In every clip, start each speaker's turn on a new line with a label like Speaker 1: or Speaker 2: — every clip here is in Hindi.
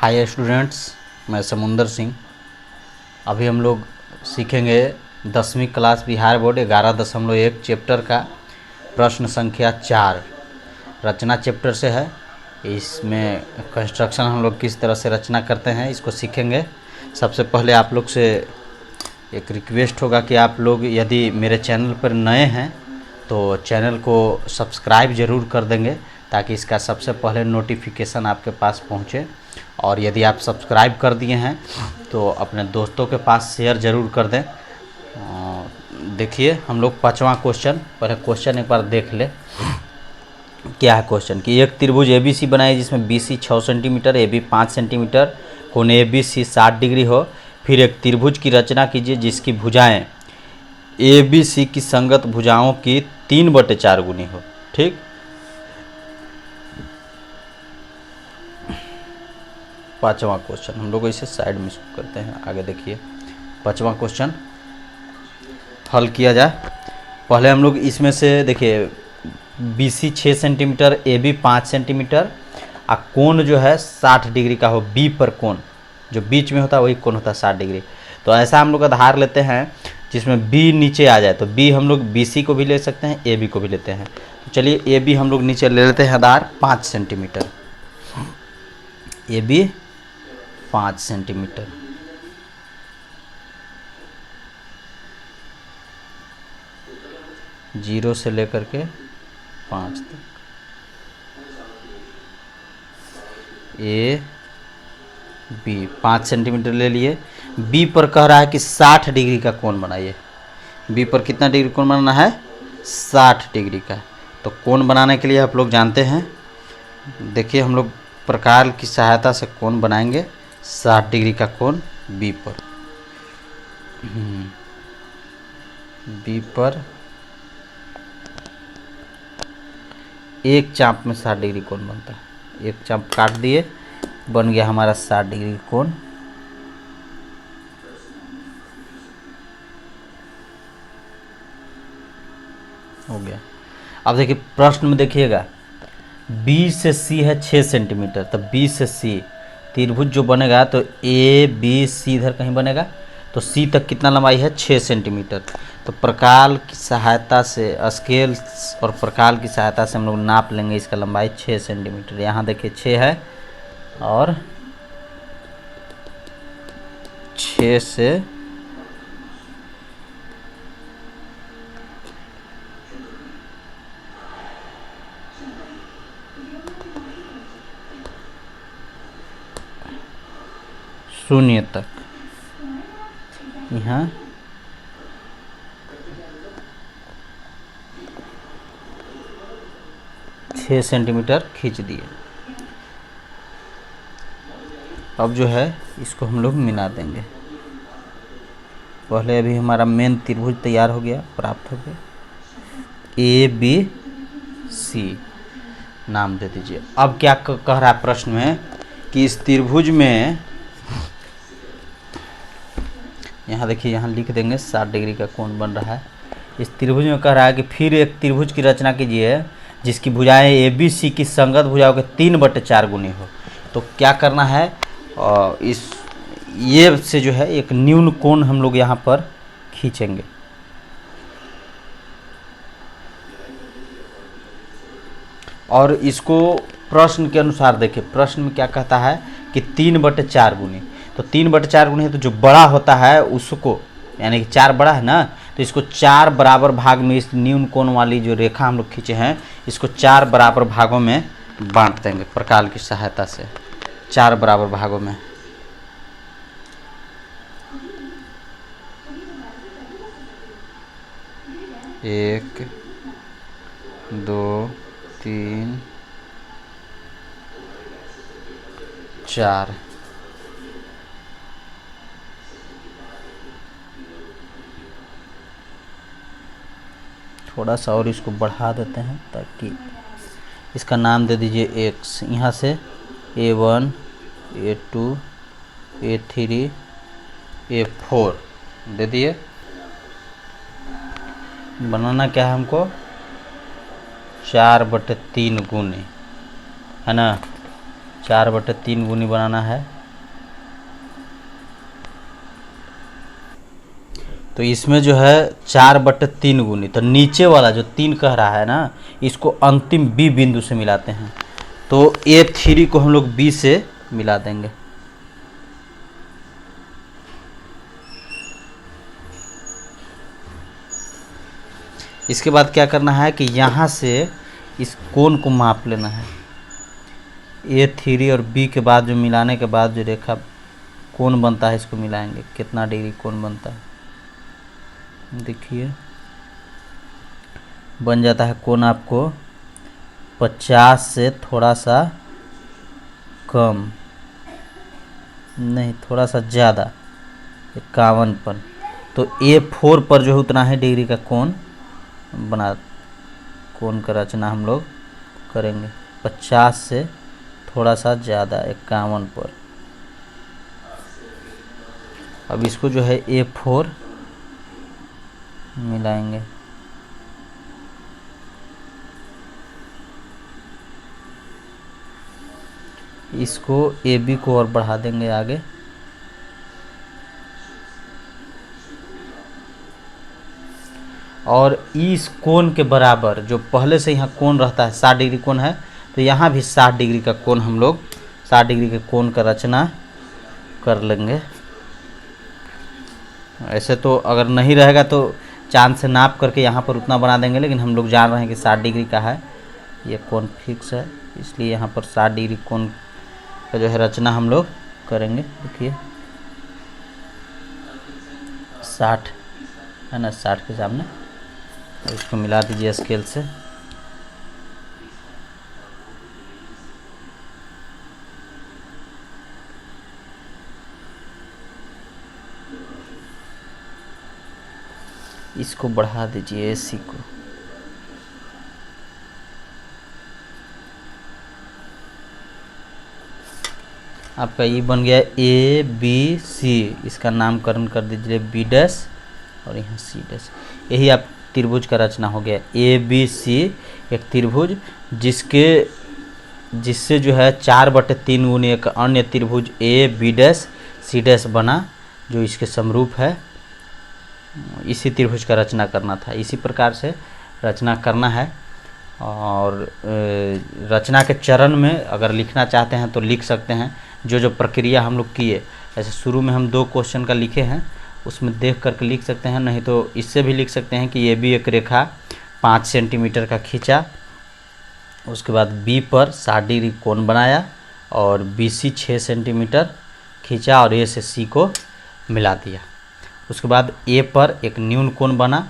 Speaker 1: हाय स्टूडेंट्स, मैं समुंदर सिंह। अभी हम लोग सीखेंगे 10वीं क्लास बिहार बोर्ड 11.1 चैप्टर का प्रश्न संख्या 4 रचना चैप्टर से है। इसमें कंस्ट्रक्शन हम लोग किस तरह से रचना करते हैं इसको सीखेंगे। सबसे पहले आप लोग से एक रिक्वेस्ट होगा कि आप लोग यदि मेरे चैनल पर नए हैं तो चैनल को सब्सक्राइब ज़रूर कर देंगे ताकि इसका सबसे पहले नोटिफिकेशन आपके पास पहुंचे। और यदि आप सब्सक्राइब कर दिए हैं तो अपने दोस्तों के पास शेयर ज़रूर कर दें। देखिए हम लोग 5वां क्वेश्चन, पहले क्वेश्चन एक बार देख ले क्या है क्वेश्चन कि एक त्रिभुज ABC बनाए जिसमें BC 6 सेंटीमीटर, AB 5 सेंटीमीटर, कोण ABC 60 डिग्री हो। फिर एक त्रिभुज की रचना कीजिए जिसकी भुजाएं ABC की संगत भुजाओं की 3/4 गुनी हो। ठीक, पांचवा क्वेश्चन हम लोग इसे साइड में करते हैं। आगे देखिए 5वां क्वेश्चन हल किया जाए। पहले हम लोग इसमें से देखिए BC 6 सेंटीमीटर, AB 5 सेंटीमीटर और कोण जो है 60 डिग्री का हो। B पर कोण जो बीच में होता है वही कोण होता है 60 डिग्री। तो ऐसा हम लोग आधार लेते हैं जिसमें B नीचे आ जाए, तो B हम लोग BC को भी ले सकते हैं, AB को भी लेते हैं। तो चलिए AB हम लोग नीचे ले लेते हैं आधार 5 सेंटीमीटर। AB 5 सेंटीमीटर, जीरो से लेकर के 5 तक। AB 5 सेंटीमीटर ले लिए। B पर कह रहा है कि 60 डिग्री का कोण बनाइए। B पर कितना डिग्री कोण बनाना है? 60 डिग्री का। तो कोण बनाने के लिए आप लोग जानते हैं, देखिए हम लोग प्रकार की सहायता से कोण बनाएंगे। 60 डिग्री का कोण B पर, B पर एक चाप में 60 डिग्री कोण बनता है। एक चाप काट दिए, बन गया हमारा 60 डिग्री कोण। हो गया। अब देखिए प्रश्न में देखिएगा B से C है 6 सेंटीमीटर, तो B से C त्रिभुज जो बनेगा तो ABC इधर कहीं बनेगा, तो C तक कितना लंबाई है? 6 सेंटीमीटर। तो प्रकार की सहायता से, स्केल और प्रकार की सहायता से हम लोग नाप लेंगे इसका लंबाई 6 सेंटीमीटर। यहाँ देखिए 6 है और 6 से शून्य तक यहाँ 6 सेंटीमीटर खींच दिए। अब जो है इसको हम लोग मिला देंगे। पहले अभी हमारा मेन त्रिभुज तैयार हो गया, प्राप्त हो गया। ABC नाम दे दीजिए। अब क्या कह रहा है प्रश्न में कि इस त्रिभुज में, यहाँ देखिए यहाँ लिख देंगे 60 डिग्री का कोण बन रहा है। इस त्रिभुज में कह रहा है कि फिर एक त्रिभुज की रचना कीजिए जिसकी भुजाएं ABC की संगत भुजाओं के 3/4 गुनी हो। तो क्या करना है, इस ये से जो है एक न्यून कोण हम लोग यहाँ पर खींचेंगे। और इसको प्रश्न के अनुसार देखिए, प्रश्न में क्या कहता है कि 3/4 गुनी। तो 3/4 गुनी है तो जो बड़ा होता है उसको, यानी कि 4 बड़ा है ना, तो इसको 4 बराबर भाग में, इस न्यून कोण वाली जो रेखा हम लोग खींचे हैं इसको 4 बराबर भागों में बांट देंगे प्रकार की सहायता से। 4 बराबर भागों में, एक, 2, 3, 4। थोड़ा सा और इसको बढ़ा देते हैं ताकि इसका नाम दे दीजिए X। यहाँ से A1, A2, A3, A4 दे दिए। बनाना क्या है हमको? 4/3 गुनी, है ना। 4/3 गुनी बनाना है। तो इसमें जो है 4/3 गुनी, तो नीचे वाला जो 3 कह रहा है ना, इसको अंतिम बी बिंदु से मिलाते हैं। तो A3 को हम लोग बी से मिला देंगे। इसके बाद क्या करना है कि यहाँ से इस कोण को माप लेना है। A3 और B के बाद जो मिलाने के बाद जो रेखा कोण बनता है, इसको मिलाएंगे, कितना डिग्री कोण बनता है। देखिए बन जाता है कोण आपको 50 से थोड़ा सा कम, नहीं थोड़ा सा ज़्यादा, 51 पर। तो A4 पर जो है उतना ही डिग्री का कोण कोण का रचना हम लोग करेंगे, 50 से थोड़ा सा ज़्यादा, 51 पर। अब इसको जो है A4 मिलाएंगे। इसको AB को और बढ़ा देंगे आगे। और इस कोण के बराबर जो पहले से यहाँ कोण रहता है 60 डिग्री कोण है, तो यहाँ भी 60 डिग्री का कोण हम लोग 60 डिग्री के कोण का रचना कर लेंगे। ऐसे तो अगर नहीं रहेगा तो चांद से नाप करके यहाँ पर उतना बना देंगे, लेकिन हम लोग जान रहे हैं कि 60 डिग्री का है, ये कोण फिक्स है, इसलिए यहाँ पर 60 डिग्री कोण का जो है रचना हम लोग करेंगे। देखिए 60 है ना, 60 के सामने इसको मिला दीजिए स्केल से। इसको बढ़ा दीजिए AC को। आपका ये बन गया ABC, इसका नामकरण कर दीजिए B' और यहाँ C'। यही आप त्रिभुज का रचना हो गया। ABC एक त्रिभुज जिससे जो है 4/3 गुनी एक अन्य त्रिभुज AB' C' बना, जो इसके समरूप है। इसी त्रिभुज का रचना करना था, इसी प्रकार से रचना करना है। और रचना के चरण में अगर लिखना चाहते हैं तो लिख सकते हैं, जो प्रक्रिया हम लोग किए। जैसे शुरू में हम 2 क्वेश्चन का लिखे हैं, उसमें देख करके लिख सकते हैं, नहीं तो इससे भी लिख सकते हैं कि ये भी एक रेखा 5 सेंटीमीटर का खींचा, उसके बाद B पर 60 डिग्री कोण बनाया और BC 6 सेंटीमीटर खींचा और A से C को मिला दिया। उसके बाद A पर एक न्यून कोण बना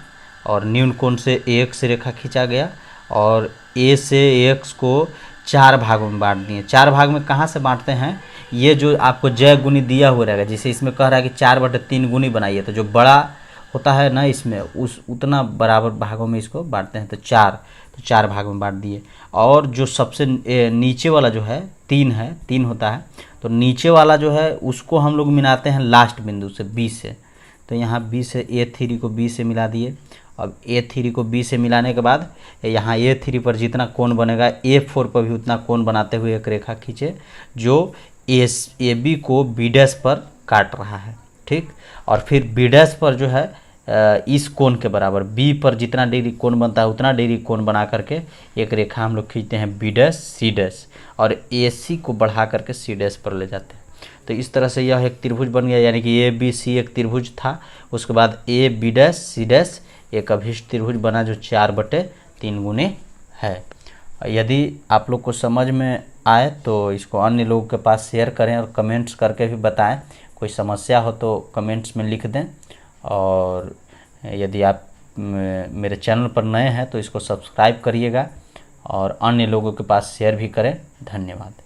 Speaker 1: और न्यून कोण से AX से रेखा खींचा गया और A से AX को 4 भागों में बांट दिए। 4 भाग में कहाँ से बांटते हैं, ये जो आपको जय गुनी दिया हुआ रहेगा, जैसे इसमें कह रहा है कि 4/3 गुनी बनाइए, तो जो बड़ा होता है ना इसमें उतना बराबर भागों में इसको बांटते हैं। तो 4 भाग में बांट दिए। और जो सबसे नीचे वाला जो है 3 होता है, तो नीचे वाला जो है उसको हम लोग मिलाते हैं लास्ट बिंदु से B से। तो यहाँ B से A3 को B से मिला दिए। अब A3 को B से मिलाने के बाद यहाँ A3 पर जितना कोण बनेगा A4 पर भी उतना कोण बनाते हुए एक रेखा खींचे, जो AB को B' पर काट रहा है। ठीक, और फिर B' पर जो है इस कोण के बराबर B पर जितना डिग्री कोण बनता है उतना डिग्री कोण बना करके एक रेखा हम लोग खींचते हैं B' C' और AC को बढ़ा करके C' पर ले जाते हैं। तो इस तरह से यह एक त्रिभुज बन गया, यानी कि ABC एक त्रिभुज था, उसके बाद AB' C' एक अभिष्ट त्रिभुज बना जो 4/3 गुने है। यदि आप लोग को समझ में आए तो इसको अन्य लोगों के पास शेयर करें और कमेंट्स करके भी बताएं। कोई समस्या हो तो कमेंट्स में लिख दें। और यदि आप मेरे चैनल पर नए हैं तो इसको सब्सक्राइब करिएगा और अन्य लोगों के पास शेयर भी करें। धन्यवाद।